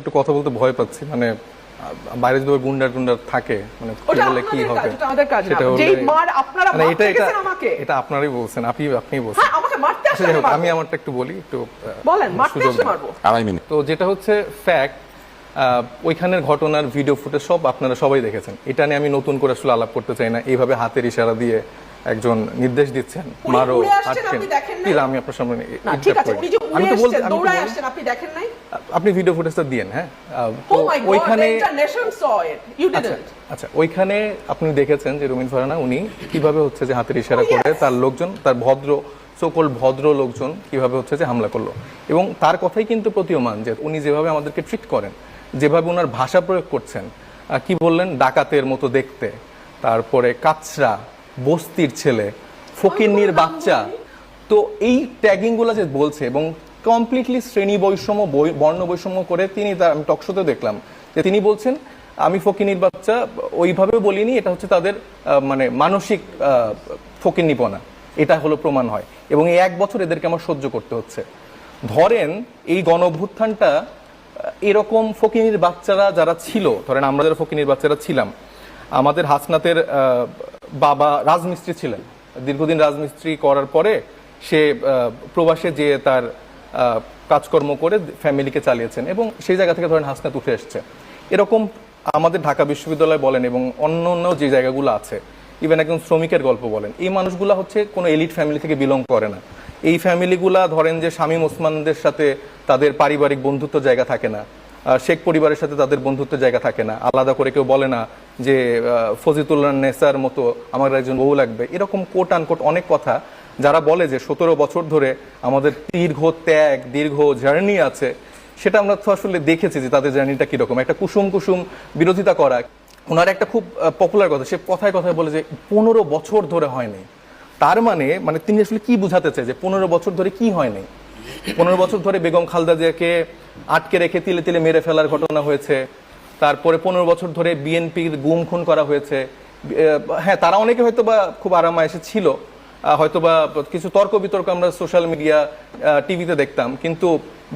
একটু কথা বলতে ভয় পাচ্ছি, মানে বাইরে যদি গুন্ডার টুন্ডার থাকে, মানে বলে কি হবে সেটা হলে এটা আপনারাই বলছেন, আপনিই বলছেন। আমি আমারটা একটু বলি, একটু সুযোগ আড়াই মিনিট। তো যেটা হচ্ছে ফ্যাক্ট, ওইখানের ঘটনার ভিডিও ফুটেজ সব আপনারা সবাই দেখেছেন। এটা নিয়ে আমি নতুন করে আসলে আলাপ করতে চাই না। এইভাবে হাতের ইশারা দিয়ে একজন নির্দেশ দিচ্ছেন, মারো, আটকেন। প্লিজ আমি আপনার সামনে আমি তো বলছি, আপনি ভিডিও ফুটেজটা দিয়েন। হ্যাঁ, ওইখানে আচ্ছা, ওইখানে আপনি দেখেছেন যে রুমিন ফারহানা উনি কিভাবে হচ্ছে যে হাতের ইশারা করে তার লোকজন, তার ভদ্র লোকজন কিভাবে হচ্ছে যে হামলা করলো। এবং তার কথাই কিন্তু প্রতীয়মান যে উনি যেভাবে আমাদেরকে ট্রিট করেন, যেভাবে ওনার ভাষা প্রয়োগ করছেন, কি বললেন, ডাকাতের মতো দেখতে, তারপরে কাচরা, বস্তির ছেলে, ফকিন্নির বাচ্চা। তো এই ট্যাগিং গুলা যে বলছে এবং কমপ্লিটলি শ্রেণী বৈষম্য, বর্ণ বৈষম্য করে তিনি, আমি টকশোতে দেখলাম যে তিনি বলছেন আমি ফকিন্নির বাচ্চা ওইভাবে বলিনি, এটা হচ্ছে তাদের মানে মানসিক ফকিন্নিপনা, এটা হলো প্রমাণ হয়। এবং এই 1 বছর এদেরকে আমার সহ্য করতে হচ্ছে। ধরেন এই গণ অভ্যুত্থানটা এরকম ফকিন্নির বাচ্চারা যারা ছিল, ধরেন আমরা যারা ফকিন্নির বাচ্চারা ছিলাম, আমাদের হাসনাতের বাবা রাজমিস্ত্রি ছিলেন, দীর্ঘদিন রাজমিস্ত্রি করার পরে সে প্রবাসে যেয়ে তার কাজকর্ম করে ফ্যামিলিকে চালিয়েছেন এবং সেই জায়গা থেকে ধরেন হাসনাত উঠে এসছে। এরকম আমাদের ঢাকা বিশ্ববিদ্যালয় বলেন এবং অন্য অন্য যে জায়গাগুলো আছে, ইভেন একজন শ্রমিকের গল্প বলেন, এই মানুষগুলা হচ্ছে কোনো এলিট ফ্যামিলি থেকে বিলং করে না। এই ফ্যামিলিগুলা ধরেন যে শামীম ওসমানদের সাথে তাদের পারিবারিক বন্ধুত্ব জায়গা থাকে না, শেখ পরিবারের সাথে তাদের বন্ধুত্বের জায়গা থাকে না, আলাদা করে কেউ বলে না যে ফজিতুল্লাহ নেসার মতো আমার একজন বউ লাগবে। এরকম কোট আনকোট অনেক কথা যারা বলে যে 17 বছর ধরে আমাদের দীর্ঘ ত্যাগ, দীর্ঘ জার্নি আছে, সেটা আমরা তো আসলে দেখেছি যে তাদের জার্নিটা কিরকম। একটা কুসুম বিরোধিতা করা, ওনার একটা খুব পপুলার কথা, সে কথায় কথায় বলে যে 15 বছর ধরে হয়নি। তার মানে তিনি আসলে কি বুঝাতে চায় যে 15 বছর ধরে কি হয়নি? 15 বছর ধরে বেগম খালেদা জিয়াকে আটকে রেখে তিলে তিলে মেরে ফেলার ঘটনা হয়েছে, তারপরে 15 বছর ধরে বিএনপির গুম খুন করা হয়েছে। হ্যাঁ, তারা অনেকে হয়তো বা খুব আরামায়েশে ছিল, হয়তোবা কিছু তর্ক বিতর্ক আমরা সোশ্যাল মিডিয়া, টিভিতে দেখতাম, কিন্তু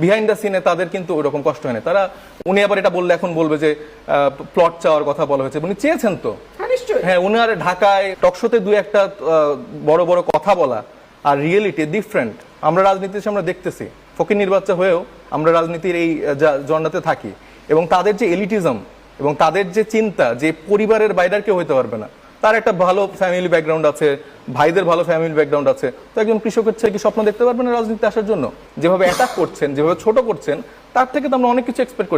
বিহাইন্ড দ্য সিনে তাদের কিন্তু ওইরকম কষ্ট হয় না। তারা, উনি আবার এটা বললে এখন বলবে যে প্লট চাওয়ার কথা বলা হয়েছে, উনি চেয়েছেন তো। হ্যাঁ, উনি আর ঢাকায় টকশোতে 2-1টা বড় বড় কথা বলা আর রিয়েলিটি ডিফারেন্ট। আমরা রাজনীতির সামনে দেখতেছি, ফকিন্নির বাচ্চা হয়েও আমরা রাজনীতির এই জন্নাতে থাকি এবং তাদের যে এলিটিজম এবং তাদের যে চিন্তা যে পরিবারের বাইরে কেউ হইতে পারবে না, তার একটা ভালো ফ্যামিলি ব্যাকগ্রাউন্ড আছে, ভাইদের ভালো ফ্যামিলি ব্যাকগ্রাউন্ড আছে, তো একজন কৃষকের ছেলে কি স্বপ্ন দেখতে পারবে না রাজনীতিতে আসার জন্য? যেভাবে অ্যাটাক করছেন, যেভাবে ছোট করছেন, তার থেকে তো আমরা অনেক কিছু এক্সপেক্ট করি।